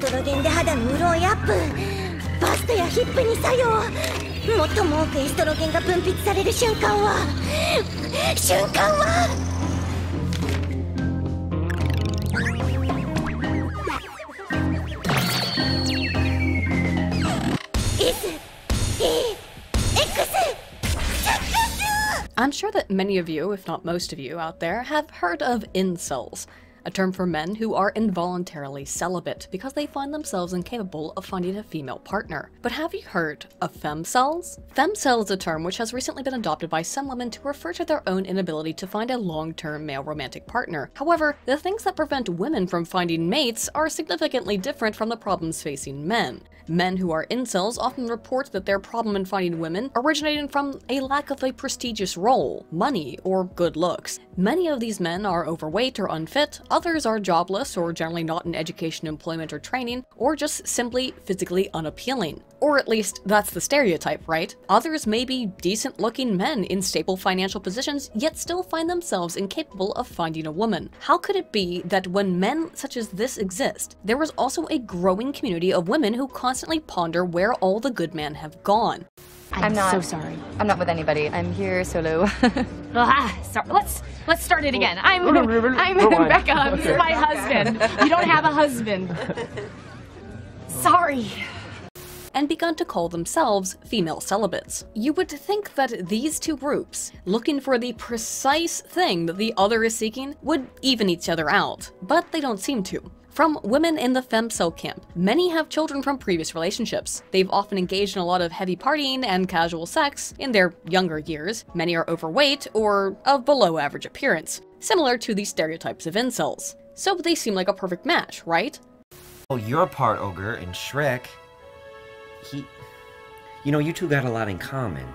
ストロゲンで肌の潤いアップ、バストやヒップに作用。最も多くエストロゲンが分泌される瞬間はI'm sure that many of you, if not most of you out there, have heard of incels, a term for men who are involuntarily celibate because they find themselves incapable of finding a female partner. But have you heard of femcels? Femcel is a term which has recently been adopted by some women to refer to their own inability to find a long-term male romantic partner. However, the things that prevent women from finding mates are significantly different from the problems facing men. Men who are incels often report that their problem in finding women originated from a lack of a prestigious role, money, or good looks. Many of these men are overweight or unfit, others are jobless or generally not in education, employment, or training, or just simply physically unappealing. Or at least that's the stereotype, right? Others may be decent-looking men in stable financial positions, yet still find themselves incapable of finding a woman. How could it be that when men such as this exist, there is also a growing community of women who constantly ponder where all the good men have gone? I'm not so sorry. I'm not with anybody. I'm here solo. Sorry. Let's start it again. I'm Becca. This is my husband. You don't have a husband. Sorry. And begun to call themselves female celibates. You would think that these two groups, looking for the precise thing that the other is seeking, would even each other out, but they don't seem to. From women in the femcel camp, many have children from previous relationships. They've often engaged in a lot of heavy partying and casual sex in their younger years. Many are overweight or of below average appearance, similar to the stereotypes of incels. So they seem like a perfect match, right? Oh, you're part ogre and Shrek. You know, you two got a lot in common.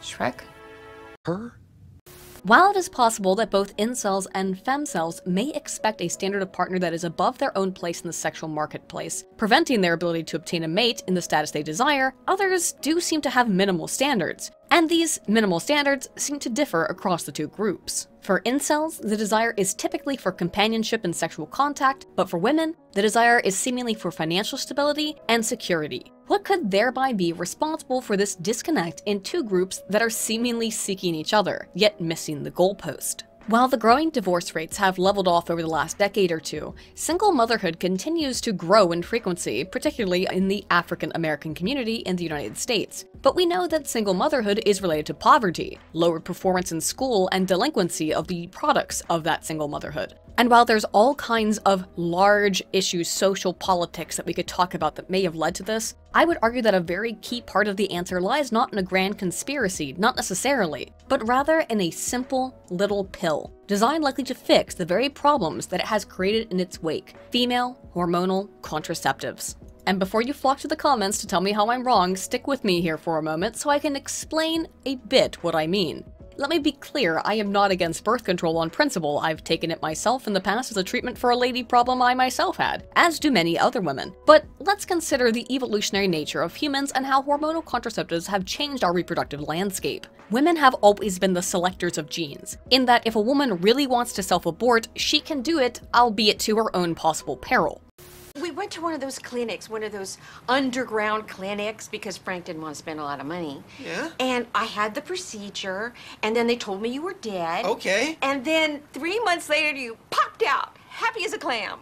Shrek? Her? While it is possible that both incels and femcels may expect a standard of partner that is above their own place in the sexual marketplace, preventing their ability to obtain a mate in the status they desire, others do seem to have minimal standards. And these minimal standards seem to differ across the two groups. For incels, the desire is typically for companionship and sexual contact, but for women, the desire is seemingly for financial stability and security. What could thereby be responsible for this disconnect in two groups that are seemingly seeking each other, yet missing the goalpost? While the growing divorce rates have leveled off over the last decade or two, single motherhood continues to grow in frequency, particularly in the African American community in the United States. But we know that single motherhood is related to poverty, lowered performance in school, and delinquency of the products of that single motherhood. And while there's all kinds of large issues, social politics that we could talk about that may have led to this, I would argue that a very key part of the answer lies not in a grand conspiracy, not necessarily, but rather in a simple little pill, designed likely to fix the very problems that it has created in its wake: female hormonal contraceptives. And before you flock to the comments to tell me how I'm wrong, stick with me here for a moment so I can explain a bit what I mean. Let me be clear, I am not against birth control on principle. I've taken it myself in the past as a treatment for a lady problem I myself had, as do many other women. But let's consider the evolutionary nature of humans and how hormonal contraceptives have changed our reproductive landscape. Women have always been the selectors of genes, in that if a woman really wants to self-abort, she can do it, albeit to her own possible peril. We went to one of those clinics, one of those underground clinics, because Frank didn't want to spend a lot of money. Yeah? And I had the procedure, and then they told me you were dead. Okay. And then 3 months later, you popped out, happy as a clam.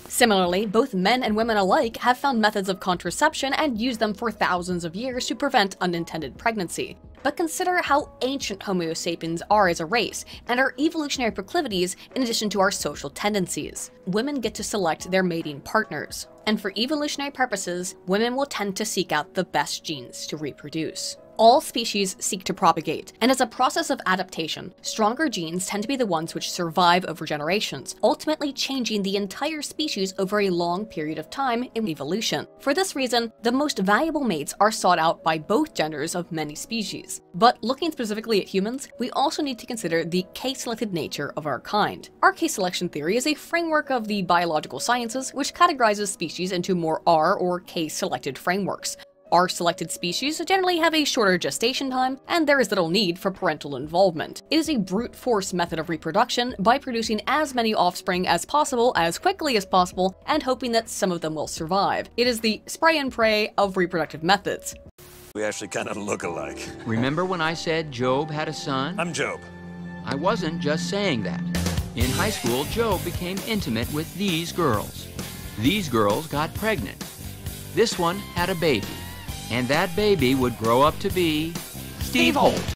Similarly, both men and women alike have found methods of contraception and used them for thousands of years to prevent unintended pregnancy. But consider how ancient Homo sapiens are as a race, and our evolutionary proclivities in addition to our social tendencies. Women get to select their mating partners, and for evolutionary purposes, women will tend to seek out the best genes to reproduce. All species seek to propagate, and as a process of adaptation, stronger genes tend to be the ones which survive over generations, ultimately changing the entire species over a long period of time in evolution. For this reason, the most valuable mates are sought out by both genders of many species. But looking specifically at humans, we also need to consider the case-selected nature of our kind. Our case selection theory is a framework of the biological sciences which categorizes species into more R or case-selected frameworks. R-selected species generally have a shorter gestation time, and there is little need for parental involvement. It is a brute force method of reproduction by producing as many offspring as possible as quickly as possible and hoping that some of them will survive. It is the spray and pray of reproductive methods. We actually kind of look alike. Remember when I said Job had a son? I'm Job. I wasn't just saying that. In high school, Job became intimate with these girls. These girls got pregnant. This one had a baby. And that baby would grow up to be Steve Holt.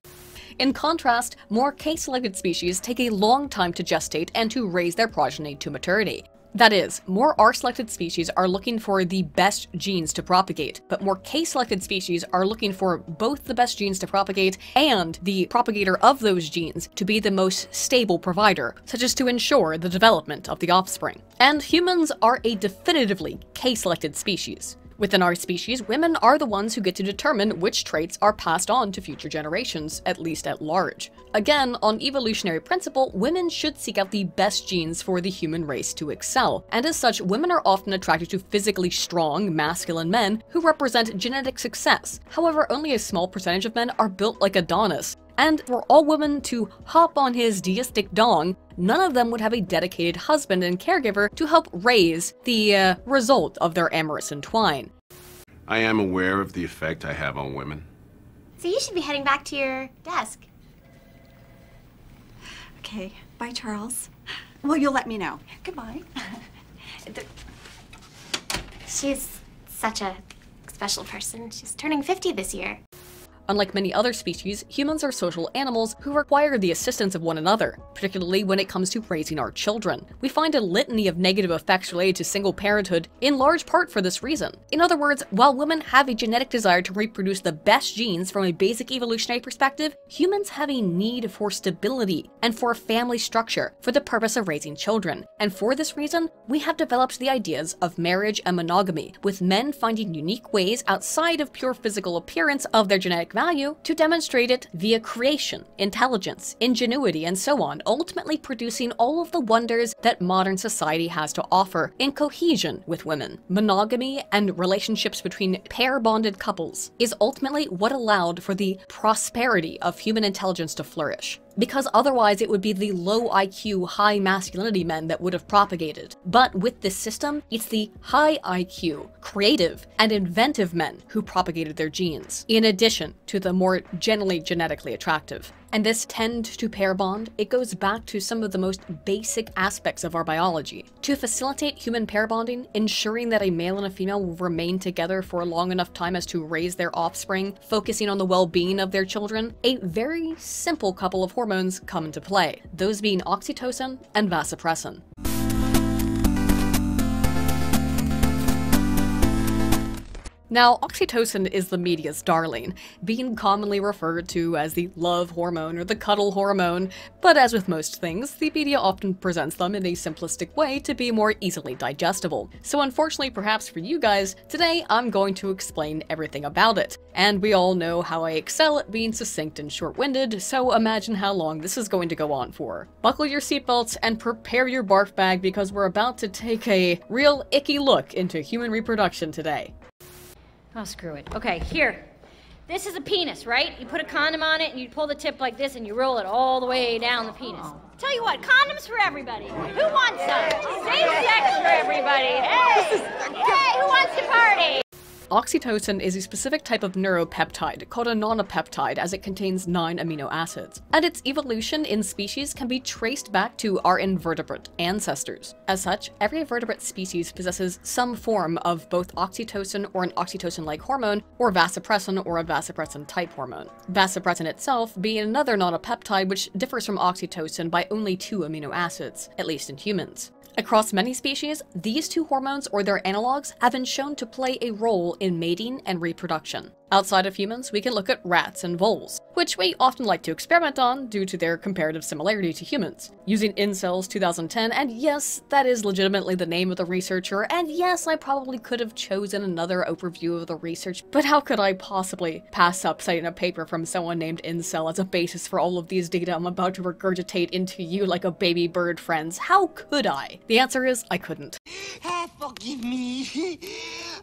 In contrast, more K-selected species take a long time to gestate and to raise their progeny to maturity. That is, more R-selected species are looking for the best genes to propagate, but more K-selected species are looking for both the best genes to propagate and the propagator of those genes to be the most stable provider, such as to ensure the development of the offspring. And humans are a definitively K-selected species. Within our species, women are the ones who get to determine which traits are passed on to future generations, at least at large. Again, on evolutionary principle, women should seek out the best genes for the human race to excel, and as such, women are often attracted to physically strong, masculine men who represent genetic success. However, only a small percentage of men are built like Adonis. And for all women to hop on his deistic dong, none of them would have a dedicated husband and caregiver to help raise the result of their amorous entwine. I am aware of the effect I have on women. So you should be heading back to your desk. Okay, bye, Charles. Well, you'll let me know. Goodbye. She's such a special person. She's turning 50 this year. Unlike many other species, humans are social animals who require the assistance of one another, particularly when it comes to raising our children. We find a litany of negative effects related to single parenthood, in large part for this reason. In other words, while women have a genetic desire to reproduce the best genes from a basic evolutionary perspective, humans have a need for stability and for a family structure for the purpose of raising children. And for this reason, we have developed the ideas of marriage and monogamy, with men finding unique ways outside of pure physical appearance of their genetic value to demonstrate it via creation, intelligence, ingenuity, and so on, ultimately producing all of the wonders that modern society has to offer in cohesion with women. Monogamy and relationships between pair-bonded couples is ultimately what allowed for the prosperity of human intelligence to flourish. Because otherwise it would be the low IQ, high masculinity men that would have propagated. But with this system, it's the high IQ, creative, and inventive men who propagated their genes, in addition to the more generally genetically attractive. And this tend to pair bond, it goes back to some of the most basic aspects of our biology. To facilitate human pair bonding, ensuring that a male and a female will remain together for a long enough time as to raise their offspring, focusing on the well-being of their children, a very simple couple of hormones come into play, those being oxytocin and vasopressin. Now, oxytocin is the media's darling, being commonly referred to as the love hormone or the cuddle hormone, but as with most things, the media often presents them in a simplistic way to be more easily digestible. So unfortunately, perhaps for you guys, today I'm going to explain everything about it. And we all know how I excel at being succinct and short-winded, so imagine how long this is going to go on for. Buckle your seatbelts and prepare your barf bag because we're about to take a real icky look into human reproduction today. Oh, screw it. Okay, here. This is a penis, right? You put a condom on it and you pull the tip like this and you roll it all the way down the penis. Tell you what, condoms for everybody. Who wants some? Safe sex for everybody. Hey! Hey, who wants to party? Oxytocin is a specific type of neuropeptide called a nonapeptide as it contains 9 amino acids, and its evolution in species can be traced back to our invertebrate ancestors. As such, every vertebrate species possesses some form of both oxytocin or an oxytocin-like hormone, or vasopressin or a vasopressin-type hormone. Vasopressin itself being another nonapeptide which differs from oxytocin by only 2 amino acids, at least in humans. Across many species, these two hormones or their analogs have been shown to play a role in mating and reproduction. Outside of humans, we can look at rats and voles, which we often like to experiment on due to their comparative similarity to humans. Using Incels 2010, and yes, that is legitimately the name of the researcher, and yes, I probably could have chosen another overview of the research, but how could I possibly pass up citing a paper from someone named Incel as a basis for all of these data I'm about to regurgitate into you like a baby bird, friends? How could I? The answer is, I couldn't. Forgive me.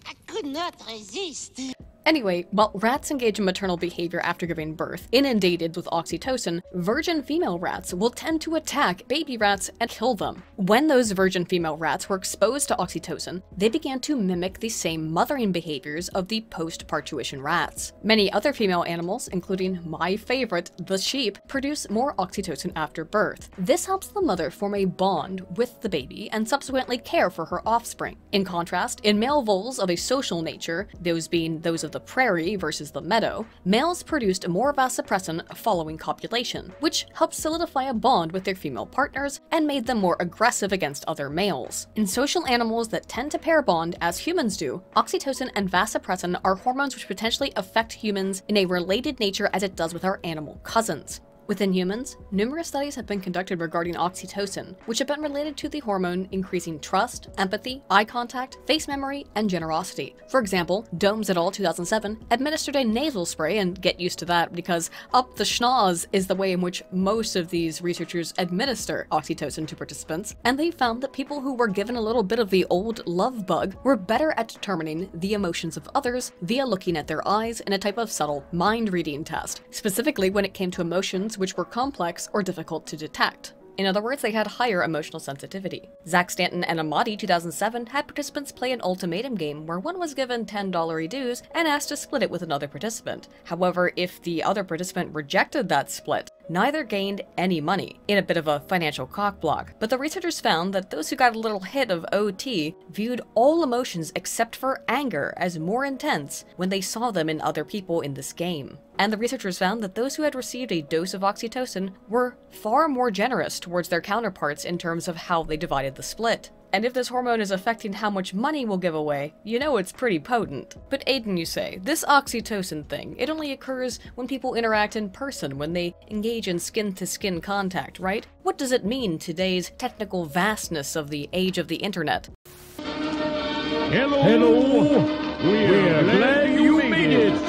I could not resist. Anyway, while rats engage in maternal behavior after giving birth, inundated with oxytocin, virgin female rats will tend to attack baby rats and kill them. When those virgin female rats were exposed to oxytocin, they began to mimic the same mothering behaviors of the post-parturition rats. Many other female animals, including my favorite, the sheep, produce more oxytocin after birth. This helps the mother form a bond with the baby and subsequently care for her offspring. In contrast, in male voles of a social nature, those being those of the prairie versus the meadow, males produced more vasopressin following copulation, which helped solidify a bond with their female partners and made them more aggressive against other males. In social animals that tend to pair bond as humans do, oxytocin and vasopressin are hormones which potentially affect humans in a related nature as it does with our animal cousins. Within humans, numerous studies have been conducted regarding oxytocin, which have been related to the hormone increasing trust, empathy, eye contact, face memory, and generosity. For example, Domes et al. 2007 administered a nasal spray, and get used to that because up the schnoz is the way in which most of these researchers administer oxytocin to participants, and they found that people who were given a little bit of the old love bug were better at determining the emotions of others via looking at their eyes in a type of subtle mind-reading test, specifically when it came to emotions which were complex or difficult to detect. In other words, they had higher emotional sensitivity. Zach Stanton and Amati 2007 had participants play an ultimatum game where one was given $10 dues and asked to split it with another participant. However, if the other participant rejected that split, neither gained any money, in a bit of a financial cockblock. But the researchers found that those who got a little hit of OT viewed all emotions except for anger as more intense when they saw them in other people in this game. And the researchers found that those who had received a dose of oxytocin were far more generous towards their counterparts in terms of how they divided the split. And if this hormone is affecting how much money we'll give away, you know it's pretty potent. But Aiden, you say, this oxytocin thing, it only occurs when people interact in person, when they engage in skin-to-skin contact, right? What does it mean today's technical vastness of the age of the internet? Hello. We're glad you made it.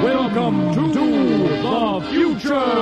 Welcome to the future.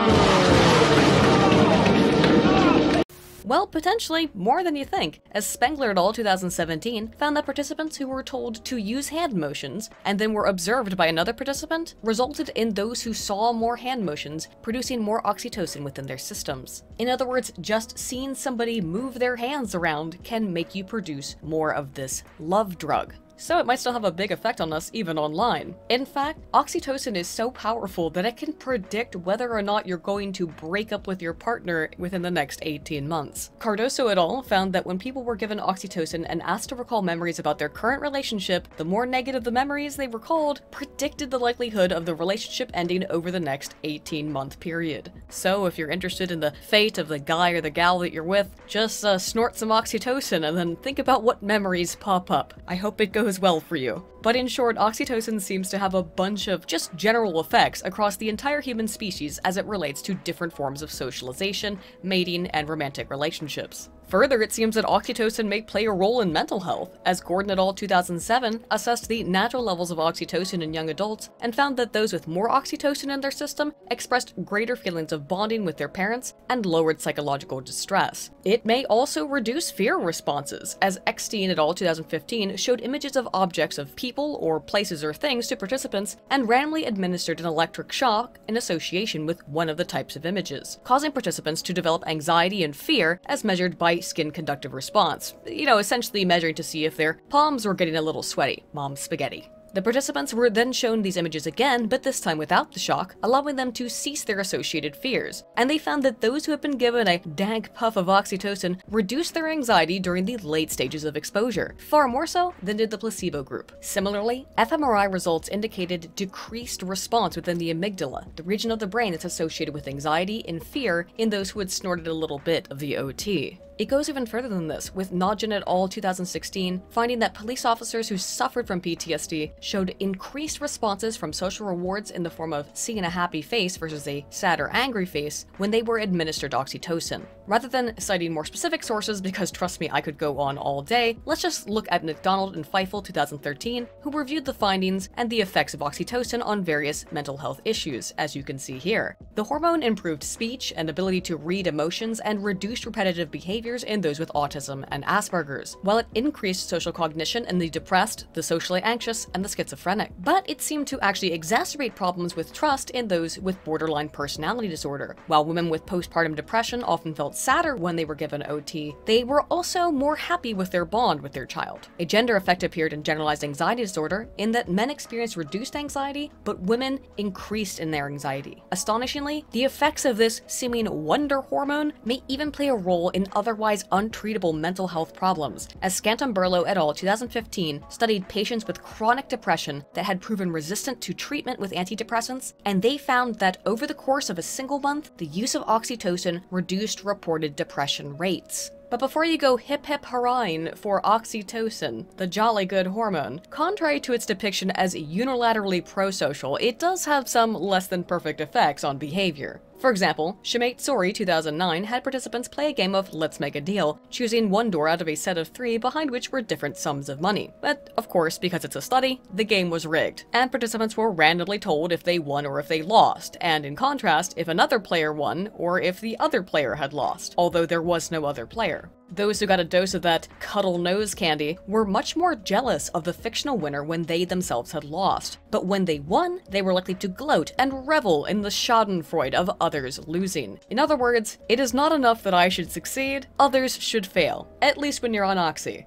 Well, potentially more than you think, as Spengler et al. 2017 found that participants who were told to use hand motions and then were observed by another participant resulted in those who saw more hand motions producing more oxytocin within their systems. In other words, just seeing somebody move their hands around can make you produce more of this love drug. So it might still have a big effect on us even online. In fact, oxytocin is so powerful that it can predict whether or not you're going to break up with your partner within the next 18 months. Cardoso et al. Found that when people were given oxytocin and asked to recall memories about their current relationship, the more negative the memories they recalled predicted the likelihood of the relationship ending over the next 18-month period. So if you're interested in the fate of the guy or the gal that you're with, just snort some oxytocin and then think about what memories pop up. I hope it goes well for you. But in short, oxytocin seems to have a bunch of just general effects across the entire human species as it relates to different forms of socialization, mating, and romantic relationships. Further, it seems that oxytocin may play a role in mental health, as Gordon et al. 2007 assessed the natural levels of oxytocin in young adults and found that those with more oxytocin in their system expressed greater feelings of bonding with their parents and lowered psychological distress. It may also reduce fear responses, as Eckstein et al. 2015 showed images of objects of people or places or things to participants and randomly administered an electric shock in association with one of the types of images, causing participants to develop anxiety and fear as measured by skin conductive response, essentially measuring to see if their palms were getting a little sweaty. Mom's spaghetti. The participants were then shown these images again, but this time without the shock, allowing them to cease their associated fears. And they found that those who had been given a dank puff of oxytocin reduced their anxiety during the late stages of exposure, far more so than did the placebo group. Similarly, fMRI results indicated decreased response within the amygdala, the region of the brain that's associated with anxiety and fear in those who had snorted a little bit of the OT. It goes even further than this, with Nogin et al. 2016 finding that police officers who suffered from PTSD showed increased responses from social rewards in the form of seeing a happy face versus a sad or angry face when they were administered oxytocin. Rather than citing more specific sources, because trust me, I could go on all day, let's just look at McDonald and Feifel 2013, who reviewed the findings and the effects of oxytocin on various mental health issues, as you can see here. The hormone improved speech and ability to read emotions and reduced repetitive behavior in those with autism and Asperger's, while it increased social cognition in the depressed, the socially anxious, and the schizophrenic, but it seemed to actually exacerbate problems with trust in those with borderline personality disorder. While women with postpartum depression often felt sadder when they were given OT, they were also more happy with their bond with their child. A gender effect appeared in generalized anxiety disorder in that men experienced reduced anxiety, but women increased in their anxiety. Astonishingly, the effects of this seeming wonder hormone may even play a role in otherwise untreatable mental health problems, as Scantamburlo et al. 2015 studied patients with chronic depression that had proven resistant to treatment with antidepressants, and they found that over the course of a single month, the use of oxytocin reduced reported depression rates. But before you go hip hip hurrahing for oxytocin, the jolly good hormone, contrary to its depiction as unilaterally prosocial, it does have some less than perfect effects on behavior. For example, Shemate Sori 2009 had participants play a game of Let's Make a Deal, choosing one door out of a set of 3 behind which were different sums of money. But, of course, because it's a study, the game was rigged, and participants were randomly told if they won or if they lost, and in contrast, if another player won or if the other player had lost, although there was no other player. Those who got a dose of that cuddle nose candy were much more jealous of the fictional winner when they themselves had lost. But when they won, they were likely to gloat and revel in the schadenfreude of others losing. In other words, it is not enough that I should succeed, others should fail, at least when you're on Oxy.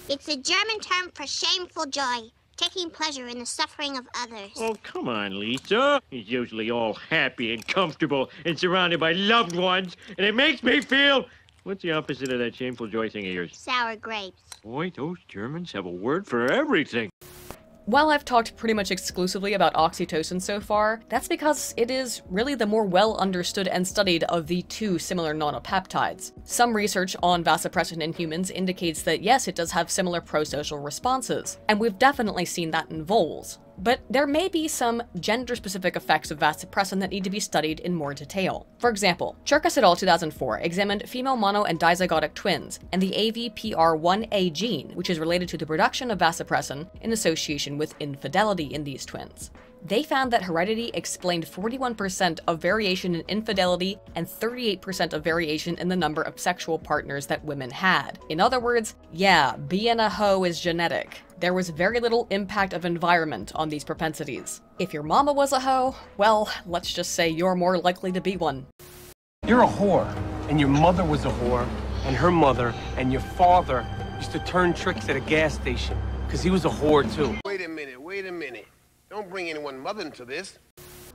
It's a German term for shameful joy, taking pleasure in the suffering of others. Oh, come on, Lisa. He's usually all happy and comfortable and surrounded by loved ones, and it makes me feel... What's the opposite of that shameful joy thing of yours? Sour grapes. Boy, those Germans have a word for everything. While I've talked pretty much exclusively about oxytocin so far, that's because it is really the more well understood and studied of the 2 similar nonopeptides. Some research on vasopressin in humans indicates that yes, it does have similar prosocial responses, and we've definitely seen that in voles. But there may be some gender-specific effects of vasopressin that need to be studied in more detail. For example, Cherkas et al. 2004 examined female mono and dizygotic twins and the AVPR1A gene, which is related to the production of vasopressin in association with infidelity in these twins. They found that heredity explained 41% of variation in infidelity and 38% of variation in the number of sexual partners that women had. In other words, yeah, being a hoe is genetic. There was very little impact of environment on these propensities. If your mama was a hoe, well, let's just say you're more likely to be one. You're a whore, and your mother was a whore, and her mother, and your father used to turn tricks at a gas station, because he was a whore too. Wait a minute. Don't bring anyone mother into this.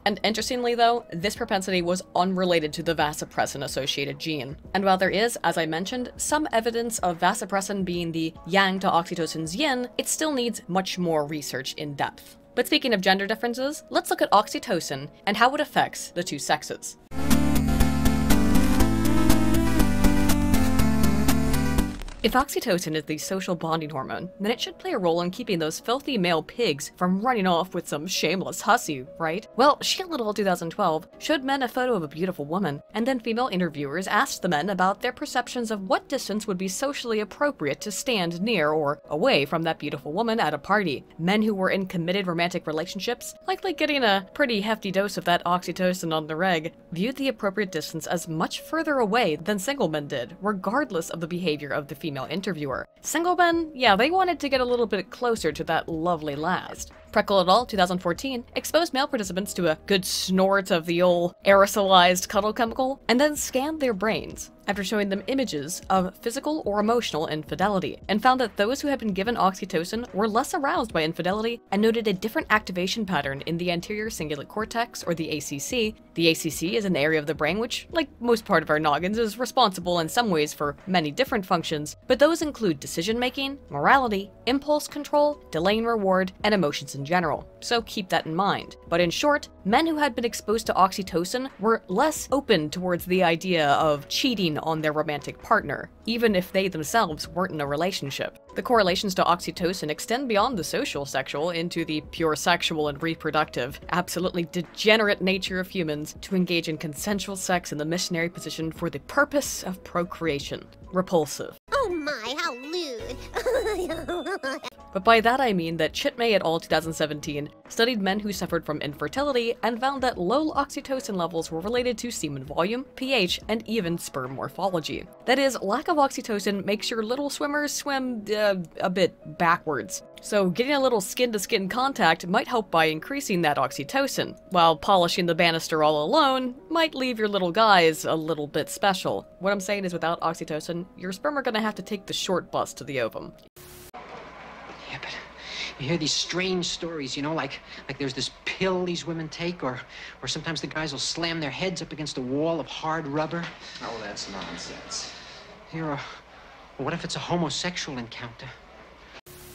And interestingly though, this propensity was unrelated to the vasopressin-associated gene. And while there is, as I mentioned, some evidence of vasopressin being the yang to oxytocin's yin, it still needs much more research in depth. But speaking of gender differences, let's look at oxytocin and how it affects the 2 sexes. If oxytocin is the social bonding hormone, then it should play a role in keeping those filthy male pigs from running off with some shameless hussy, right? Well, Shield et al. 2012 showed men a photo of a beautiful woman, and then female interviewers asked the men about their perceptions of what distance would be socially appropriate to stand near or away from that beautiful woman at a party. Men who were in committed romantic relationships, likely getting a pretty hefty dose of that oxytocin on the reg, viewed the appropriate distance as much further away than single men did, regardless of the behavior of the female interviewer. Single men, yeah, they wanted to get a little bit closer to that lovely last. Preckle et al. 2014 exposed male participants to a good snort of the old aerosolized cuddle chemical, and then scanned their brains after showing them images of physical or emotional infidelity, and found that those who had been given oxytocin were less aroused by infidelity and noted a different activation pattern in the anterior cingulate cortex, or the ACC. The ACC is an area of the brain which, like most part of our noggins, is responsible in some ways for many different functions, but those include decision-making, morality, impulse control, delay and reward, and emotions in general, so keep that in mind. But in short, men who had been exposed to oxytocin were less open towards the idea of cheating on their romantic partner, even if they themselves weren't in a relationship. The correlations to oxytocin extend beyond the social sexual into the pure sexual and reproductive, absolutely degenerate nature of humans to engage in consensual sex in the missionary position for the purpose of procreation. Repulsive. Oh my, how lewd. But by that I mean that Chitmay et al. 2017 studied men who suffered from infertility and found that low oxytocin levels were related to semen volume, pH, and even sperm morphology. That is, lack of oxytocin makes your little swimmers swim a bit backwards. So getting a little skin-to-skin contact might help by increasing that oxytocin, while polishing the banister all alone might leave your little guys a little bit special. What I'm saying is, without oxytocin, your sperm are gonna have to take the short bus to the ovum. Yeah, but you hear these strange stories, you know, like there's this pill these women take, or sometimes the guys will slam their heads up against a wall of hard rubber. Oh, that's nonsense. Here, what if it's a homosexual encounter?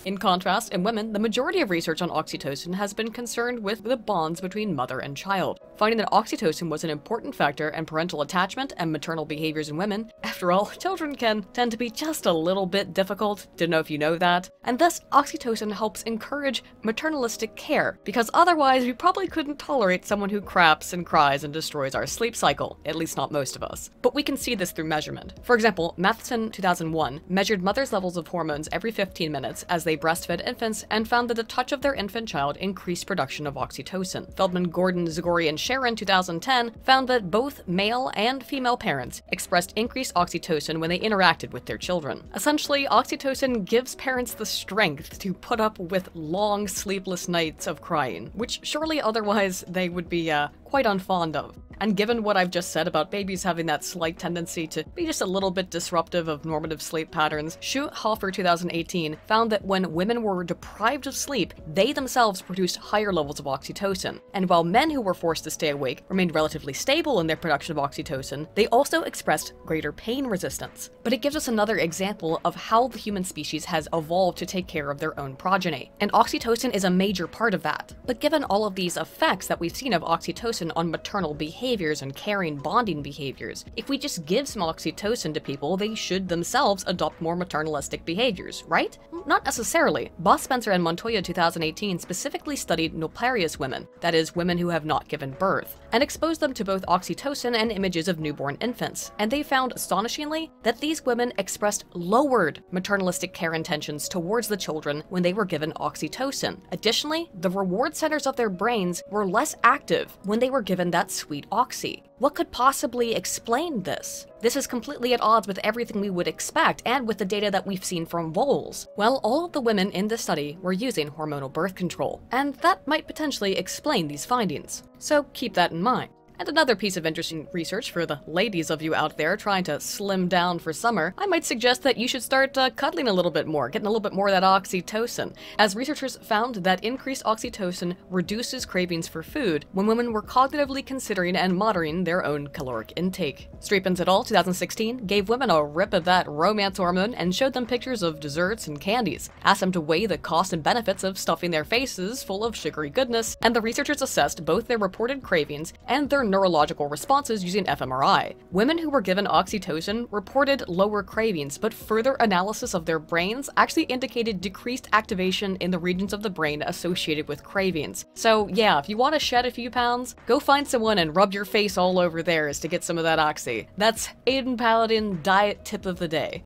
In contrast, in women, the majority of research on oxytocin has been concerned with the bonds between mother and child, finding that oxytocin was an important factor in parental attachment and maternal behaviors in women. After all, children can tend to be just a little bit difficult, don't know if you know that, and thus oxytocin helps encourage maternalistic care, because otherwise we probably couldn't tolerate someone who craps and cries and destroys our sleep cycle, at least not most of us. But we can see this through measurement. For example, Matheson 2001 measured mothers' levels of hormones every 15 minutes as they breastfed infants and found that the touch of their infant child increased production of oxytocin. Feldman, Gordon, Zagori, and Sharon 2010 found that both male and female parents expressed increased oxytocin when they interacted with their children. Essentially, oxytocin gives parents the strength to put up with long, sleepless nights of crying, which surely otherwise they would be quite unfond of. And given what I've just said about babies having that slight tendency to be just a little bit disruptive of normative sleep patterns, Schuhofer 2018 found that when women were deprived of sleep, they themselves produced higher levels of oxytocin. And while men who were forced to stay awake remained relatively stable in their production of oxytocin, they also expressed greater pain resistance. But it gives us another example of how the human species has evolved to take care of their own progeny. And oxytocin is a major part of that. But given all of these effects that we've seen of oxytocin on maternal behaviors and caring bonding behaviors, if we just give some oxytocin to people, they should themselves adopt more maternalistic behaviors, right? Not necessarily. Boss, Spencer, and Montoya 2018 specifically studied nulparious women, that is, women who have not given birth, and exposed them to both oxytocin and images of newborn infants. And they found, astonishingly, that these women expressed lowered maternalistic care intentions towards the children when they were given oxytocin. Additionally, the reward centers of their brains were less active when they were given that sweet oxy. What could possibly explain this? This is completely at odds with everything we would expect and with the data that we've seen from voles. Well, all of the women in this study were using hormonal birth control, and that might potentially explain these findings. So keep that in mind. And another piece of interesting research for the ladies of you out there trying to slim down for summer, I might suggest that you should start cuddling a little bit more, getting a little bit more of that oxytocin, as researchers found that increased oxytocin reduces cravings for food when women were cognitively considering and monitoring their own caloric intake. Streepens et al. 2016 gave women a rip of that romance hormone and showed them pictures of desserts and candies, asked them to weigh the cost and benefits of stuffing their faces full of sugary goodness, and the researchers assessed both their reported cravings and their neurological responses using fMRI. Women who were given oxytocin reported lower cravings, but further analysis of their brains actually indicated decreased activation in the regions of the brain associated with cravings. So yeah, if you want to shed a few pounds, go find someone and rub your face all over theirs to get some of that oxy. That's Aiden Paladin diet tip of the day.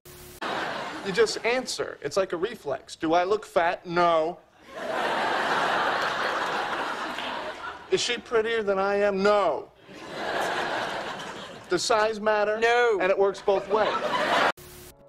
You just answer. It's like a reflex. Do I look fat? No. Is she prettier than I am? No. Does size matter? No. And it works both ways.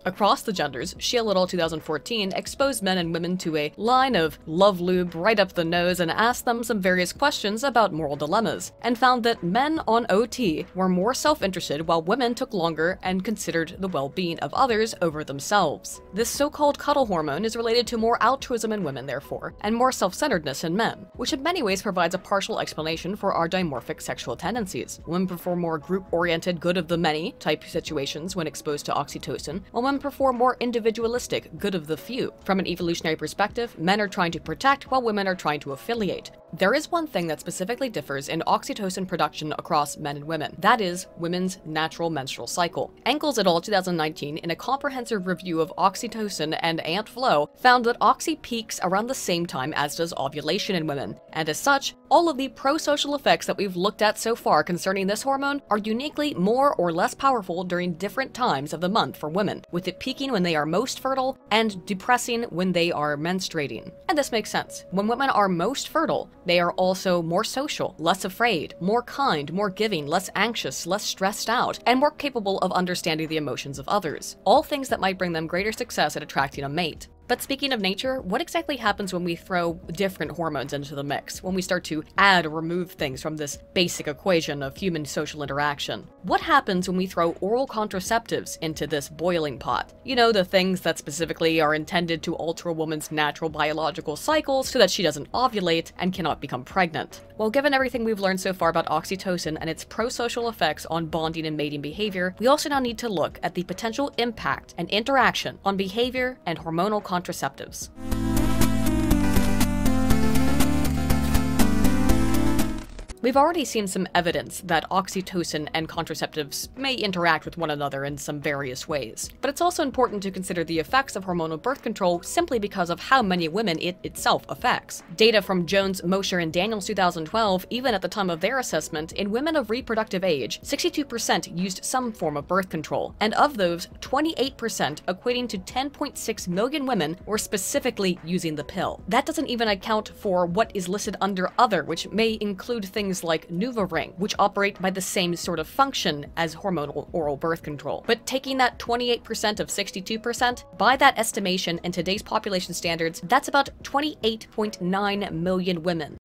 Across the genders, Shiel et al. 2014 exposed men and women to a line of love lube right up the nose and asked them some various questions about moral dilemmas, and found that men on OT were more self-interested while women took longer and considered the well-being of others over themselves. This so-called cuddle hormone is related to more altruism in women, therefore, and more self-centeredness in men, which in many ways provides a partial explanation for our dimorphic sexual tendencies. Women prefer more group-oriented good of the many type situations when exposed to oxytocin, while women prefer more individualistic good of the few. From an evolutionary perspective, men are trying to protect while women are trying to affiliate. There is one thing that specifically differs in oxytocin production across men and women. That is women's natural menstrual cycle. Engels et al. 2019, in a comprehensive review of oxytocin and ant flow, found that oxy peaks around the same time as does ovulation in women. And as such, all of the pro-social effects that we've looked at so far concerning this hormone are uniquely more or less powerful during different times of the month for women, with it peaking when they are most fertile and depressing when they are menstruating. And this makes sense. When women are most fertile, they are also more social, less afraid, more kind, more giving, less anxious, less stressed out, and more capable of understanding the emotions of others. All things that might bring them greater success at attracting a mate. But speaking of nature, what exactly happens when we throw different hormones into the mix, when we start to add or remove things from this basic equation of human social interaction? What happens when we throw oral contraceptives into this boiling pot? You know, the things that specifically are intended to alter a woman's natural biological cycles so that she doesn't ovulate and cannot become pregnant. Well, given everything we've learned so far about oxytocin and its pro-social effects on bonding and mating behavior, we also now need to look at the potential impact and interaction on behavior and hormonal contraceptives. We've already seen some evidence that oxytocin and contraceptives may interact with one another in some various ways, but it's also important to consider the effects of hormonal birth control simply because of how many women it itself affects. Data from Jones, Mosher, and Daniels 2012, even at the time of their assessment, in women of reproductive age, 62% used some form of birth control, and of those, 28%, equating to 10.6 million women, were specifically using the pill. That doesn't even account for what is listed under other, which may include things like NuvaRing, which operate by the same sort of function as hormonal oral birth control. But taking that 28% of 62%, by that estimation and today's population standards, that's about 28.9 million women.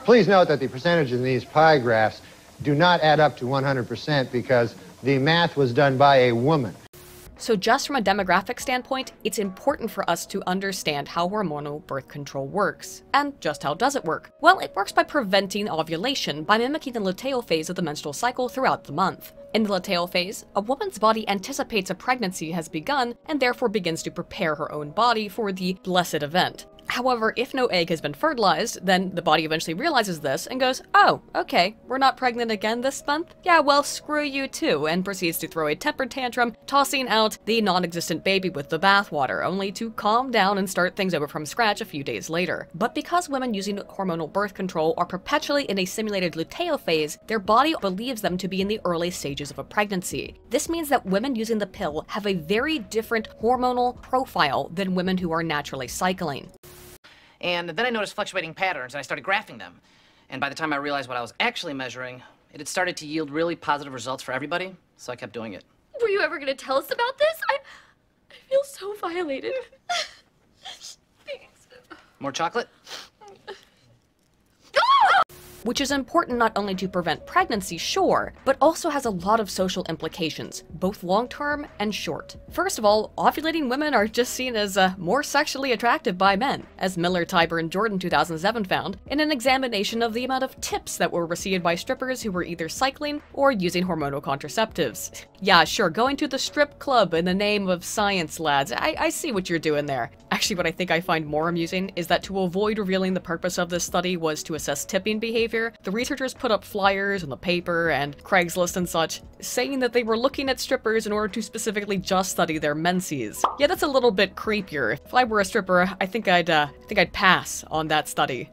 Please note that the percentages in these pie graphs do not add up to 100% because the math was done by a woman. So just from a demographic standpoint, it's important for us to understand how hormonal birth control works. And just how does it work? Well, it works by preventing ovulation by mimicking the luteal phase of the menstrual cycle throughout the month. In the luteal phase, a woman's body anticipates a pregnancy has begun and therefore begins to prepare her own body for the blessed event. However, if no egg has been fertilized, then the body eventually realizes this and goes, oh, okay, we're not pregnant again this month? Yeah, well, screw you too, and proceeds to throw a temper tantrum, tossing out the non-existent baby with the bathwater, only to calm down and start things over from scratch a few days later. But because women using hormonal birth control are perpetually in a simulated luteal phase, their body believes them to be in the early stages of a pregnancy. This means that women using the pill have a very different hormonal profile than women who are naturally cycling. And then I noticed fluctuating patterns, and I started graphing them. And by the time I realized what I was actually measuring, it had started to yield really positive results for everybody, so I kept doing it. Were you ever going to tell us about this? I feel so violated. Thanks. More chocolate? Which is important not only to prevent pregnancy, sure, but also has a lot of social implications, both long-term and short. First of all, ovulating women are just seen as more sexually attractive by men, as Miller, Tiber, and Jordan 2007 found in an examination of the amount of tips that were received by strippers who were either cycling or using hormonal contraceptives. Yeah, sure, going to the strip club in the name of science, lads. I see what you're doing there. Actually, what I think I find more amusing is that to avoid revealing the purpose of this study was to assess tipping behavior, the researchers put up flyers in the paper and Craigslist and such, saying that they were looking at strippers in order to specifically just study their menses. Yeah, that's a little bit creepier. If I were a stripper, I think I'd pass on that study.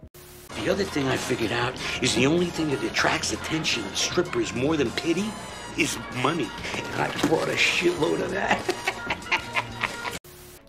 The other thing I figured out is the only thing that attracts attention in strippers more than pity is money. And I brought a shitload of that.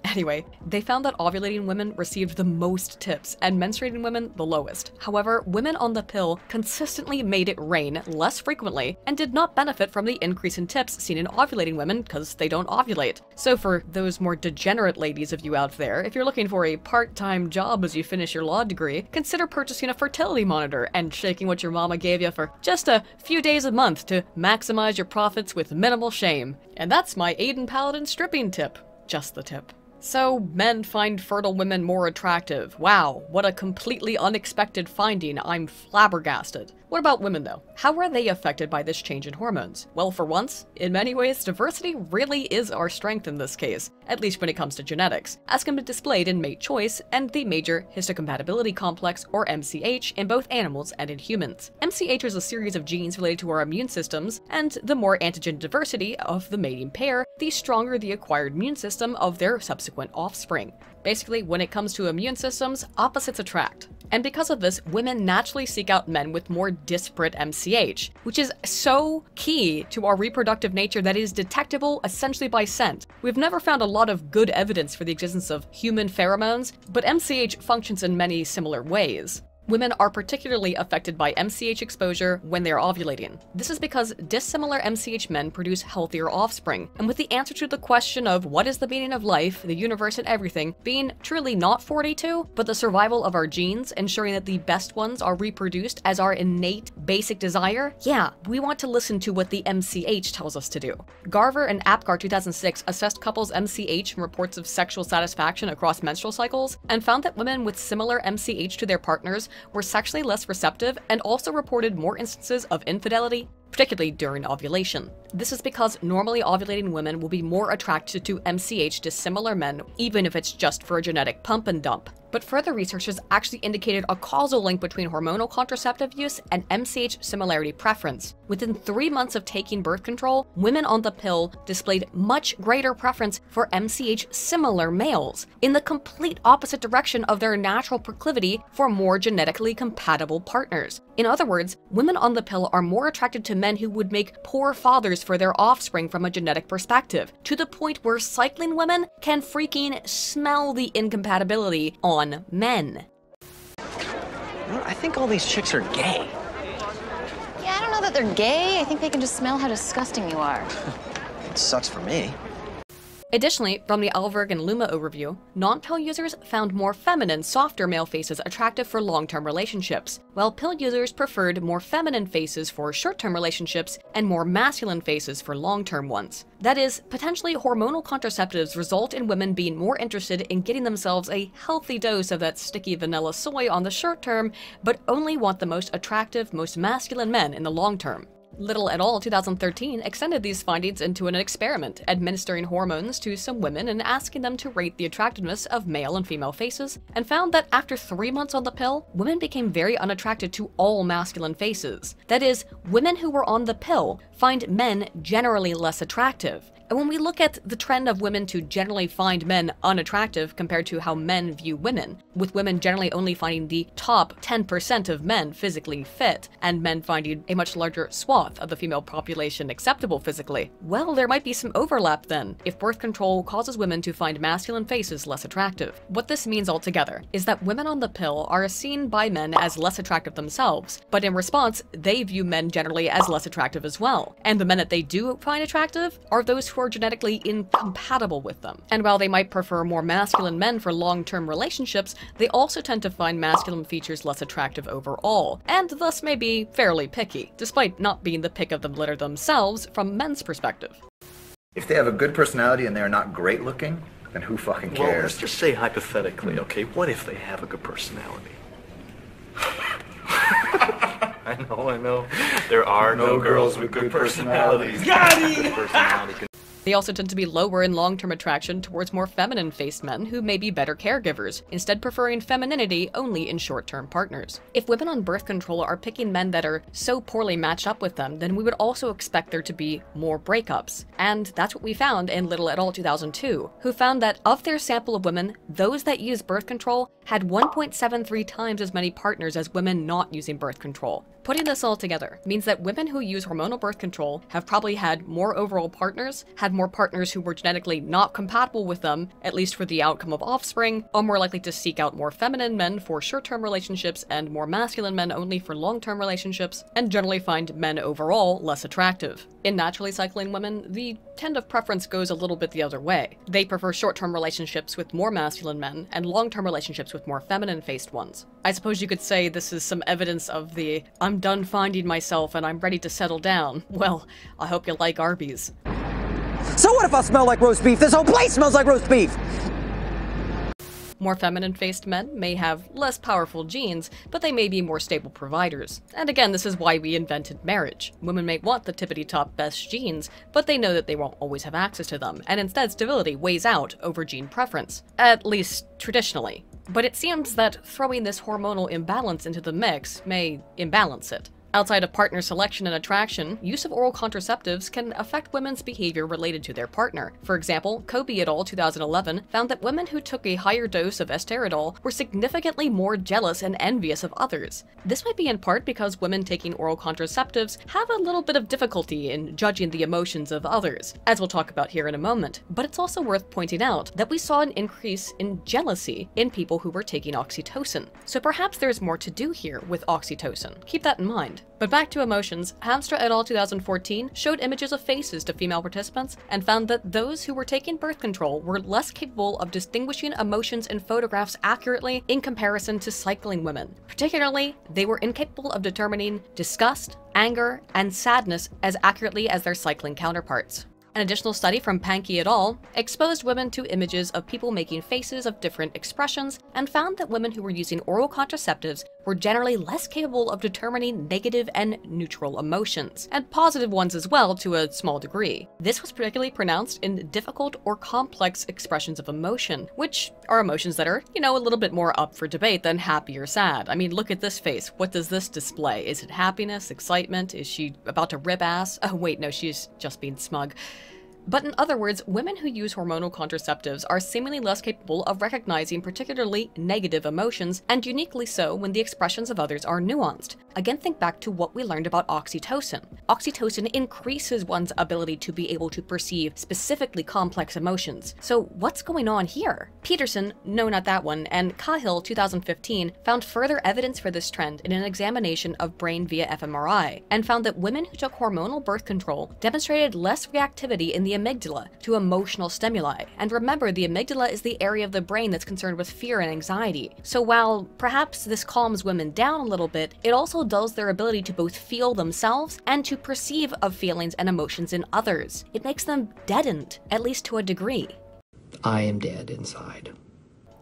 Anyway, they found that ovulating women received the most tips and menstruating women the lowest. However, women on the pill consistently made it rain less frequently and did not benefit from the increase in tips seen in ovulating women because they don't ovulate. So for those more degenerate ladies of you out there, if you're looking for a part-time job as you finish your law degree, consider purchasing a fertility monitor and shaking what your mama gave you for just a few days a month to maximize your profits with minimal shame. And that's my Aiden Paladin stripping tip. Just the tip. So, men find fertile women more attractive. Wow, what a completely unexpected finding. I'm flabbergasted. What about women, though? How are they affected by this change in hormones? Well, for once, in many ways, diversity really is our strength in this case, at least when it comes to genetics, as can be displayed in mate choice and the major histocompatibility complex, or MCH, in both animals and in humans. MCH is a series of genes related to our immune systems, and the more antigen diversity of the mating pair, the stronger the acquired immune system of their subsequent offspring. Basically, when it comes to immune systems, opposites attract. And because of this, women naturally seek out men with more disparate MCH, which is so key to our reproductive nature that it is detectable essentially by scent. We've never found a lot of good evidence for the existence of human pheromones, but MCH functions in many similar ways. Women are particularly affected by MCH exposure when they're ovulating. This is because dissimilar MCH men produce healthier offspring, and with the answer to the question of what is the meaning of life, the universe, and everything being truly not 42, but the survival of our genes, ensuring that the best ones are reproduced as our innate basic desire, yeah, we want to listen to what the MCH tells us to do. Garver and Apgar 2006 assessed couples' MCH and reports of sexual satisfaction across menstrual cycles, and found that women with similar MCH to their partners were sexually less receptive and also reported more instances of infidelity, particularly during ovulation. This is because normally ovulating women will be more attracted to MCH dissimilar men, even if it's just for a genetic pump and dump. But further research has actually indicated a causal link between hormonal contraceptive use and MCH similarity preference. Within 3 months of taking birth control, women on the pill displayed much greater preference for MCH similar males, in the complete opposite direction of their natural proclivity for more genetically compatible partners. In other words, women on the pill are more attracted to men who would make poor fathers for their offspring from a genetic perspective, to the point where cycling women can freaking smell the incompatibility on men. I think all these chicks are gay. Yeah, I don't know that they're gay. I think they can just smell how disgusting you are. It sucks for me. Additionally, from the Alberg and Luma overview, non-pill users found more feminine, softer male faces attractive for long-term relationships, while pill users preferred more feminine faces for short-term relationships and more masculine faces for long-term ones. That is, potentially hormonal contraceptives result in women being more interested in getting themselves a healthy dose of that sticky vanilla soy on the short term, but only want the most attractive, most masculine men in the long term. Little et al. 2013 extended these findings into an experiment, administering hormones to some women and asking them to rate the attractiveness of male and female faces, and found that after 3 months on the pill, women became very unattracted to all masculine faces. That is, women who were on the pill find men generally less attractive. And when we look at the trend of women to generally find men unattractive compared to how men view women, with women generally only finding the top 10% of men physically fit, and men finding a much larger swath of the female population acceptable physically, well, there might be some overlap then, if birth control causes women to find masculine faces less attractive. What this means altogether is that women on the pill are seen by men as less attractive themselves, but in response, they view men generally as less attractive as well. And the men that they do find attractive are those who are genetically incompatible with them. And while they might prefer more masculine men for long-term relationships, they also tend to find masculine features less attractive overall, and thus may be fairly picky, despite not being the pick of the litter themselves from men's perspective. If they have a good personality and they're not great looking, then who fucking cares? Well, let's just say hypothetically, okay, what if they have a good personality? I know. There are no girls with good personalities. Got it! They also tend to be lower in long-term attraction towards more feminine-faced men who may be better caregivers, instead preferring femininity only in short-term partners. If women on birth control are picking men that are so poorly matched up with them, then we would also expect there to be more breakups. And that's what we found in Little et al. 2002, who found that of their sample of women, those that used birth control had 1.73 times as many partners as women not using birth control. Putting this all together means that women who use hormonal birth control have probably had more overall partners, had more partners who were genetically not compatible with them, at least for the outcome of offspring, are more likely to seek out more feminine men for short-term relationships and more masculine men only for long-term relationships, and generally find men overall less attractive. In naturally cycling women, the trend of preference goes a little bit the other way. They prefer short-term relationships with more masculine men and long-term relationships with more feminine-faced ones. I suppose you could say this is some evidence of the I'm done finding myself and I'm ready to settle down. Well, I hope you like Arby's. So what if I smell like roast beef? This whole place smells like roast beef! More feminine-faced men may have less powerful genes, but they may be more stable providers. And again, this is why we invented marriage. Women may want the tippity-top best genes, but they know that they won't always have access to them, and instead stability weighs out over gene preference. At least traditionally. But it seems that throwing this hormonal imbalance into the mix may imbalance it. Outside of partner selection and attraction, use of oral contraceptives can affect women's behavior related to their partner. For example, Kobe et al. 2011 found that women who took a higher dose of esteradol were significantly more jealous and envious of others. This might be in part because women taking oral contraceptives have a little bit of difficulty in judging the emotions of others, as we'll talk about here in a moment. But it's also worth pointing out that we saw an increase in jealousy in people who were taking oxytocin. So perhaps there's more to do here with oxytocin. Keep that in mind. But back to emotions, Hamstra et al. 2014 showed images of faces to female participants and found that those who were taking birth control were less capable of distinguishing emotions in photographs accurately in comparison to cycling women. Particularly, they were incapable of determining disgust, anger, and sadness as accurately as their cycling counterparts. An additional study from Pankey et al. Exposed women to images of people making faces of different expressions and found that women who were using oral contraceptives were generally less capable of determining negative and neutral emotions, and positive ones as well to a small degree. This was particularly pronounced in difficult or complex expressions of emotion, which are emotions that are, a little bit more up for debate than happy or sad. I mean, look at this face. What does this display? Is it happiness, excitement? Is she about to rip ass? Oh wait, no, she's just being smug. But in other words, women who use hormonal contraceptives are seemingly less capable of recognizing particularly negative emotions, and uniquely so when the expressions of others are nuanced. Again, think back to what we learned about oxytocin. Oxytocin increases one's ability to be able to perceive specifically complex emotions. So what's going on here? Peterson, no not that one, and Cahill 2015 found further evidence for this trend in an examination of brain via fMRI, and found that women who took hormonal birth control demonstrated less reactivity in the amygdala to emotional stimuli. And remember, the amygdala is the area of the brain that's concerned with fear and anxiety. So while perhaps this calms women down a little bit, it also dulls their ability to both feel themselves and to perceive of feelings and emotions in others. It makes them deadened, at least to a degree. I am dead inside.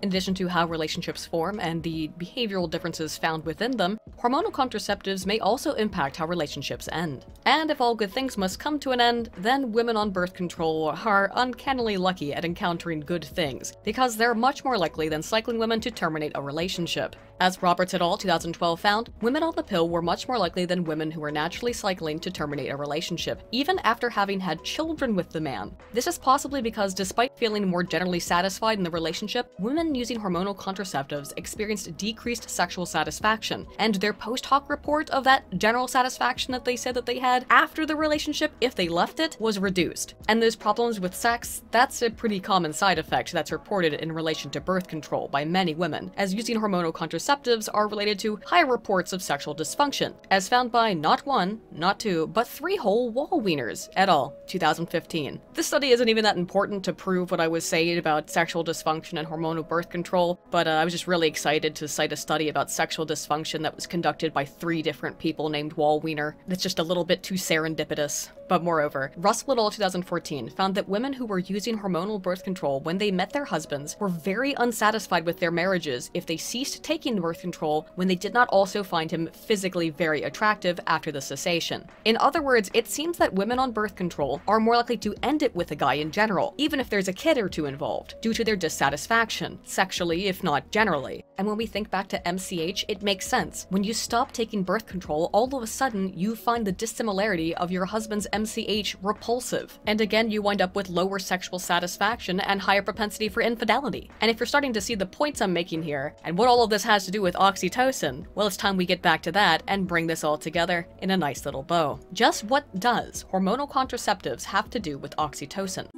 In addition to how relationships form and the behavioral differences found within them, hormonal contraceptives may also impact how relationships end. And if all good things must come to an end, then women on birth control are uncannily lucky at encountering good things, because they're much more likely than cycling women to terminate a relationship. As Roberts et al. 2012 found, women on the pill were much more likely than women who were naturally cycling to terminate a relationship, even after having had children with the man. This is possibly because despite feeling more generally satisfied in the relationship, women using hormonal contraceptives experienced decreased sexual satisfaction, and their post hoc report of that general satisfaction that they said that they had after the relationship, if they left it, was reduced. And those problems with sex, that's a pretty common side effect that's reported in relation to birth control by many women, as using hormonal contraceptives are related to higher reports of sexual dysfunction, as found by not one, not two, but 3 whole wall wieners et al. 2015. This study isn't even that important to prove what I was saying about sexual dysfunction and hormonal birth control, but I was just really excited to cite a study about sexual dysfunction that was conducted by 3 different people named Wall Wiener. That's just a little bit too serendipitous. But moreover, Russell et al. 2014 found that women who were using hormonal birth control when they met their husbands were very unsatisfied with their marriages if they ceased taking birth control when they did not also find him physically very attractive after the cessation. In other words, it seems that women on birth control are more likely to end it with a guy in general, even if there's a kid or two involved, due to their dissatisfaction, sexually if not generally. And when we think back to MCH, it makes sense. When you stop taking birth control, all of a sudden you find the dissimilarity of your husband's MCH repulsive. And again, you wind up with lower sexual satisfaction and higher propensity for infidelity. And if you're starting to see the points I'm making here, and what all of this has to do with oxytocin, well, it's time we get back to that and bring this all together in a nice little bow. Just what does hormonal contraceptives have to do with oxytocin?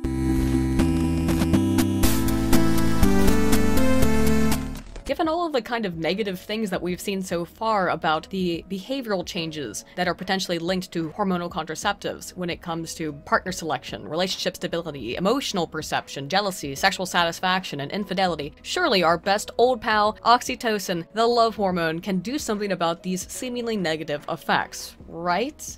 Given all of the kind of negative things that we've seen so far about the behavioral changes that are potentially linked to hormonal contraceptives when it comes to partner selection, relationship stability, emotional perception, jealousy, sexual satisfaction, and infidelity, surely our best old pal, oxytocin, the love hormone, can do something about these seemingly negative effects, right?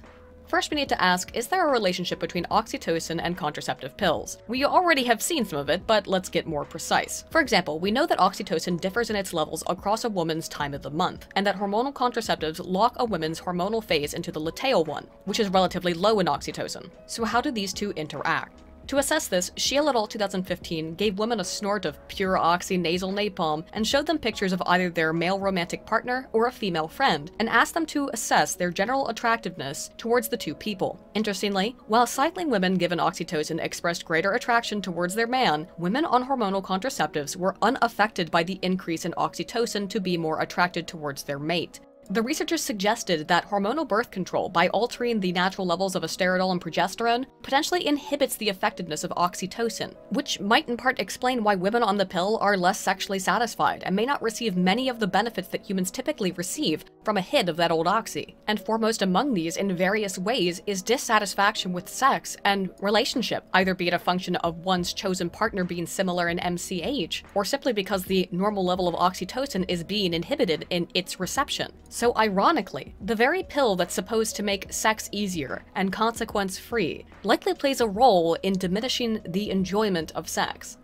First, we need to ask, is there a relationship between oxytocin and contraceptive pills? We already have seen some of it, but let's get more precise. For example, we know that oxytocin differs in its levels across a woman's time of the month, and that hormonal contraceptives lock a woman's hormonal phase into the luteal one, which is relatively low in oxytocin. So how do these two interact? To assess this, Shield et al. 2015 gave women a snort of pure oxy-nasal napalm and showed them pictures of either their male romantic partner or a female friend, and asked them to assess their general attractiveness towards the two people. Interestingly, while cycling women given oxytocin expressed greater attraction towards their man, women on hormonal contraceptives were unaffected by the increase in oxytocin to be more attracted towards their mate. The researchers suggested that hormonal birth control, by altering the natural levels of estradiol and progesterone, potentially inhibits the effectiveness of oxytocin, which might in part explain why women on the pill are less sexually satisfied and may not receive many of the benefits that humans typically receive from a hit of that old oxy. And foremost among these, in various ways, is dissatisfaction with sex and relationship, either be it a function of one's chosen partner being similar in MCH, or simply because the normal level of oxytocin is being inhibited in its reception. So ironically, the very pill that's supposed to make sex easier and consequence-free likely plays a role in diminishing the enjoyment of sex.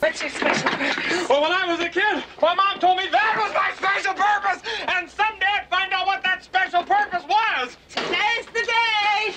What's your special purpose? Well, when I was a kid, my mom told me that was my special purpose, and someday I'd find out what that special purpose was. Today's the day!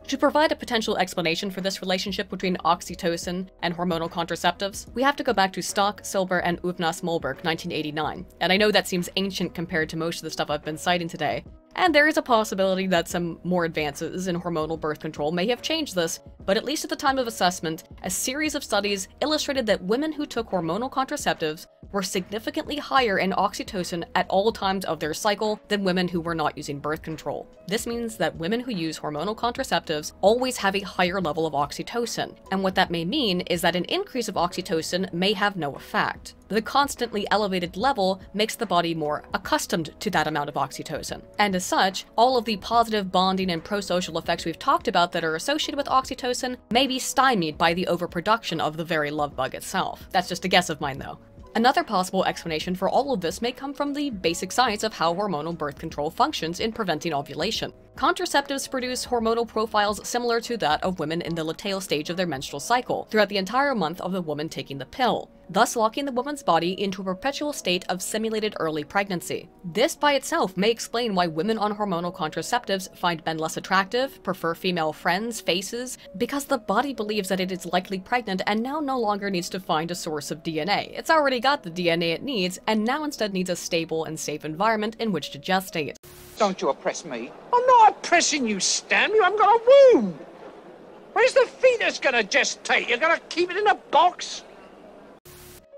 To provide a potential explanation for this relationship between oxytocin and hormonal contraceptives, we have to go back to Stock, Silber, and Uvnas Mollberg, 1989. And I know that seems ancient compared to most of the stuff I've been citing today, and there is a possibility that some more advances in hormonal birth control may have changed this, but at least at the time of assessment, a series of studies illustrated that women who took hormonal contraceptives were significantly higher in oxytocin at all times of their cycle than women who were not using birth control. This means that women who use hormonal contraceptives always have a higher level of oxytocin, and what that may mean is that an increase of oxytocin may have no effect. The constantly elevated level makes the body more accustomed to that amount of oxytocin, and as such, all of the positive bonding and prosocial effects we've talked about that are associated with oxytocin may be stymied by the overproduction of the very love bug itself. That's just a guess of mine though. Another possible explanation for all of this may come from the basic science of how hormonal birth control functions in preventing ovulation. Contraceptives produce hormonal profiles similar to that of women in the luteal stage of their menstrual cycle throughout the entire month of the woman taking the pill, thus locking the woman's body into a perpetual state of simulated early pregnancy. This by itself may explain why women on hormonal contraceptives find men less attractive, prefer female friends, faces, because the body believes that it is likely pregnant and now no longer needs to find a source of DNA. It's already got the DNA it needs, and now instead needs a stable and safe environment in which to gestate. Don't you oppress me. I'm not oppressing you, Stan. You haven't got a womb. Where's the fetus gonna gestate? You're gonna keep it in a box?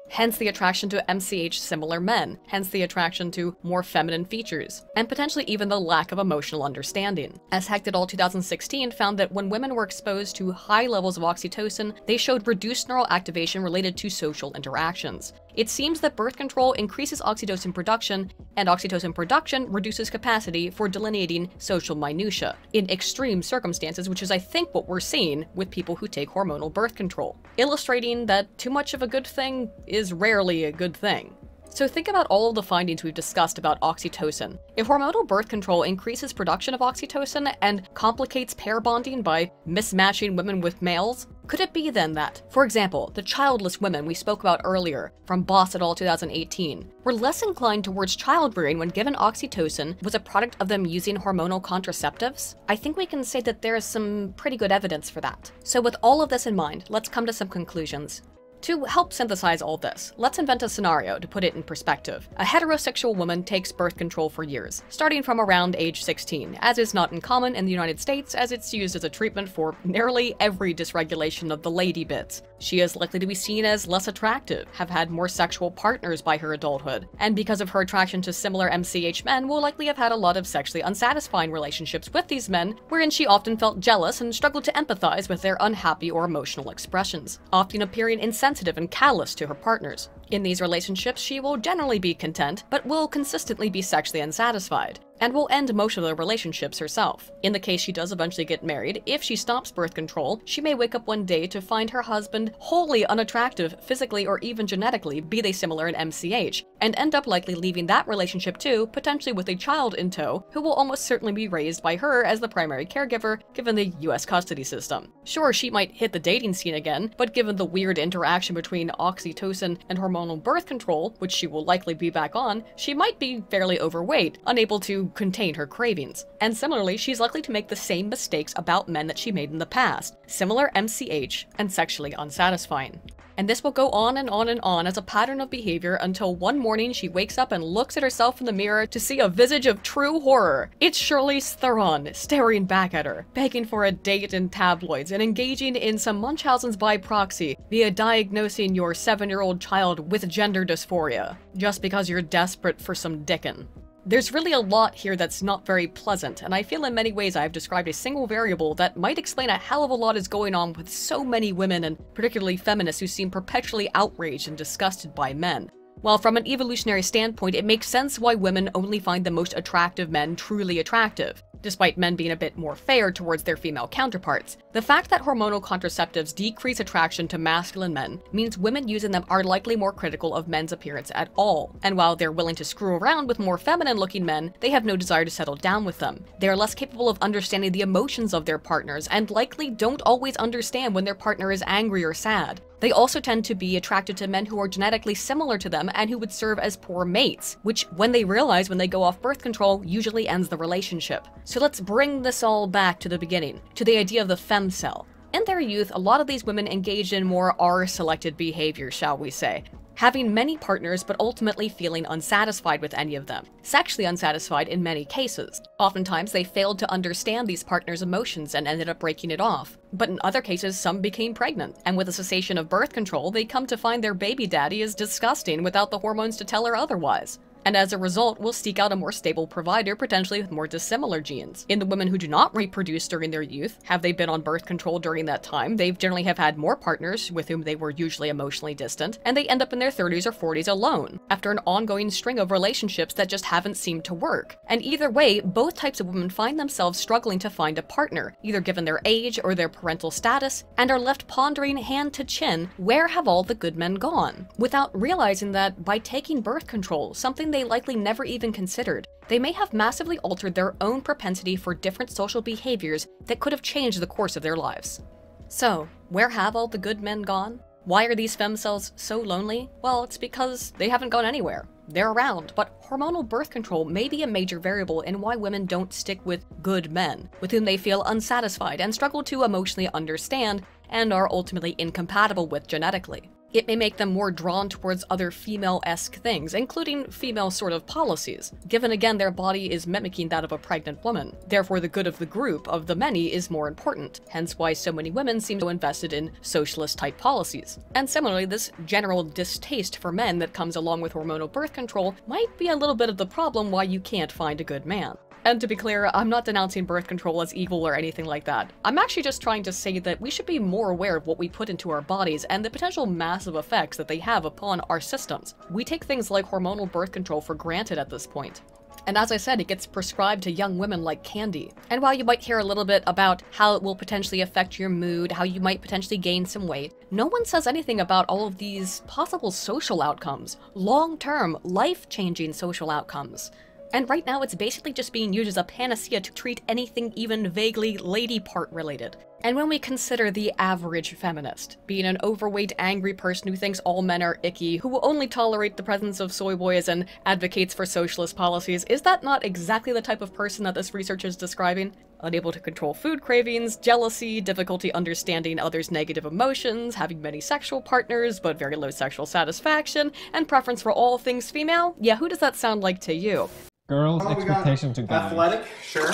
Hence the attraction to MCH-similar men, hence the attraction to more feminine features, and potentially even the lack of emotional understanding. As Hecht et al. 2016 found that when women were exposed to high levels of oxytocin, they showed reduced neural activation related to social interactions. It seems that birth control increases oxytocin production, and oxytocin production reduces capacity for delineating social minutiae in extreme circumstances, which is I think what we're seeing with people who take hormonal birth control, illustrating that too much of a good thing is rarely a good thing. So think about all of the findings we've discussed about oxytocin. If hormonal birth control increases production of oxytocin and complicates pair bonding by mismatching women with males, could it be then that, for example, the childless women we spoke about earlier from Boss et al. 2018 were less inclined towards childbearing when given oxytocin was a product of them using hormonal contraceptives? I think we can say that there is some pretty good evidence for that. So with all of this in mind, let's come to some conclusions. To help synthesize all this, let's invent a scenario to put it in perspective. A heterosexual woman takes birth control for years, starting from around age 16, as is not uncommon in the United States as it's used as a treatment for nearly every dysregulation of the lady bits. She is likely to be seen as less attractive, have had more sexual partners by her adulthood, and because of her attraction to similar MCH men, will likely have had a lot of sexually unsatisfying relationships with these men, wherein she often felt jealous and struggled to empathize with their unhappy or emotional expressions, often appearing insensitive and callous to her partners. In these relationships, she will generally be content, but will consistently be sexually unsatisfied. and will end most of their relationships herself. In the case she does eventually get married, if she stops birth control, she may wake up one day to find her husband wholly unattractive physically or even genetically, be they similar in MCH, and end up likely leaving that relationship too, potentially with a child in tow, who will almost certainly be raised by her as the primary caregiver, given the US custody system. Sure, she might hit the dating scene again, but given the weird interaction between oxytocin and hormonal birth control, which she will likely be back on, she might be fairly overweight, unable to contain her cravings. And similarly, she's likely to make the same mistakes about men that she made in the past, similar MCH, and sexually unsatisfying. And this will go on and on and on as a pattern of behavior until one morning she wakes up and looks at herself in the mirror to see a visage of true horror. It's Charlize Theron staring back at her, begging for a date in tabloids, and engaging in some Munchausen's by proxy via diagnosing your 7-year-old child with gender dysphoria, just because you're desperate for some dickin'. There's really a lot here that's not very pleasant, and I feel in many ways I've described a single variable that might explain a hell of a lot is going on with so many women, and particularly feminists, who seem perpetually outraged and disgusted by men. While from an evolutionary standpoint, it makes sense why women only find the most attractive men truly attractive, despite men being a bit more fair towards their female counterparts. The fact that hormonal contraceptives decrease attraction to masculine men means women using them are likely more critical of men's appearance at all, and while they're willing to screw around with more feminine-looking men, they have no desire to settle down with them. They are less capable of understanding the emotions of their partners, and likely don't always understand when their partner is angry or sad. They also tend to be attracted to men who are genetically similar to them and who would serve as poor mates, which, when they realize when they go off birth control, usually ends the relationship. So let's bring this all back to the beginning, to the idea of the femcel. In their youth, a lot of these women engaged in more R-selected behavior, shall we say, having many partners but ultimately feeling unsatisfied with any of them, sexually unsatisfied in many cases. Oftentimes they failed to understand these partners' emotions and ended up breaking it off. But in other cases, some became pregnant, and with the cessation of birth control, they come to find their baby daddy is disgusting without the hormones to tell her otherwise. And as a result, will seek out a more stable provider, potentially with more dissimilar genes. In the women who do not reproduce during their youth, have they been on birth control during that time, they generally have had more partners with whom they were usually emotionally distant, and they end up in their 30s or 40s alone, after an ongoing string of relationships that just haven't seemed to work. And either way, both types of women find themselves struggling to find a partner, either given their age or their parental status, and are left pondering hand to chin, where have all the good men gone? Without realizing that by taking birth control, something they likely never even considered, they may have massively altered their own propensity for different social behaviors that could have changed the course of their lives. So, where have all the good men gone? Why are these femcels so lonely? Well, it's because they haven't gone anywhere. They're around, but hormonal birth control may be a major variable in why women don't stick with good men, with whom they feel unsatisfied and struggle to emotionally understand and are ultimately incompatible with genetically. It may make them more drawn towards other female-esque things, including female sort of policies, given again their body is mimicking that of a pregnant woman. Therefore, the good of the group, of the many, is more important, hence why so many women seem so invested in socialist-type policies. And similarly, this general distaste for men that comes along with hormonal birth control might be a little bit of the problem why you can't find a good man. And to be clear, I'm not denouncing birth control as evil or anything like that. I'm actually just trying to say that we should be more aware of what we put into our bodies and the potential massive effects that they have upon our systems. We take things like hormonal birth control for granted at this point. And as I said, it gets prescribed to young women like candy. And while you might hear a little bit about how it will potentially affect your mood, how you might potentially gain some weight, no one says anything about all of these possible social outcomes, long-term, life-changing social outcomes. And right now it's basically just being used as a panacea to treat anything even vaguely lady part related. And when we consider the average feminist, being an overweight, angry person who thinks all men are icky, who will only tolerate the presence of soy boys and advocates for socialist policies, is that not exactly the type of person that this research is describing? Unable to control food cravings, jealousy, difficulty understanding others' negative emotions, having many sexual partners but very low sexual satisfaction, and preference for all things female? Yeah, who does that sound like to you? Girls' expectation to guys. Athletic, sure.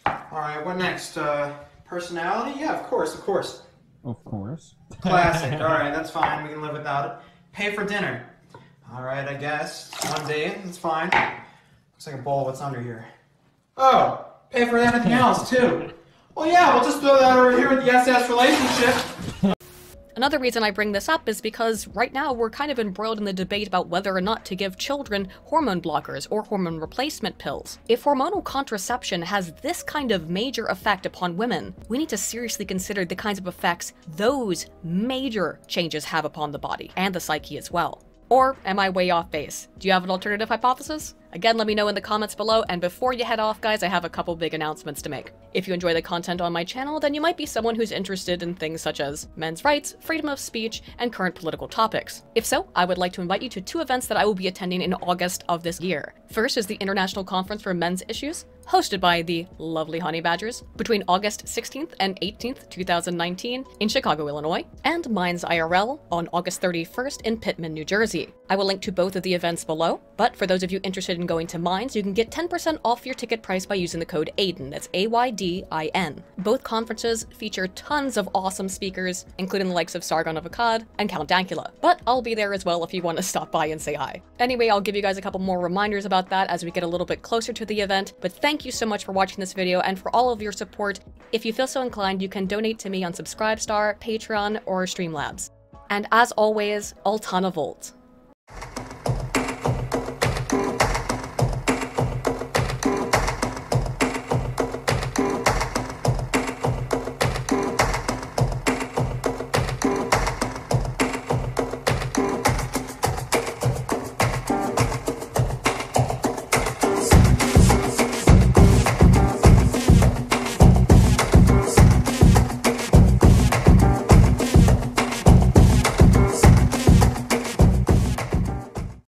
Alright, what next? Personality? Yeah, of course. Of course. Classic. Alright, that's fine. We can live without it. Pay for dinner. Alright, I guess. One day, that's fine. Looks like a bowl. What's under here? Oh, pay for everything else, too. Well, yeah, we'll just throw that over here with the SS relationship. Another reason I bring this up is because right now we're kind of embroiled in the debate about whether or not to give children hormone blockers or hormone replacement pills. If hormonal contraception has this kind of major effect upon women, we need to seriously consider the kinds of effects those major changes have upon the body and the psyche as well. Or am I way off base? Do you have an alternative hypothesis? Again, let me know in the comments below, and before you head off, guys, I have a couple big announcements to make. If you enjoy the content on my channel, then you might be someone who's interested in things such as men's rights, freedom of speech, and current political topics. If so, I would like to invite you to 2 events that I will be attending in August of this year. First is the International Conference for Men's Issues, hosted by the lovely Honey Badgers, between August 16th and 18th, 2019 in Chicago, Illinois, and Minds IRL on August 31st in Pittman, New Jersey. I will link to both of the events below, but for those of you interested in going to Minds, you can get 10% off your ticket price by using the code AYDIN, that's AYDIN. Both conferences feature tons of awesome speakers, including the likes of Sargon of Akkad and Count Dankula, but I'll be there as well if you want to stop by and say hi. Anyway, I'll give you guys a couple more reminders about that as we get a little bit closer to the event, but thank you so much for watching this video and for all of your support. If you feel so inclined, you can donate to me on Subscribestar, Patreon, or Streamlabs. And as always, Altana Volt.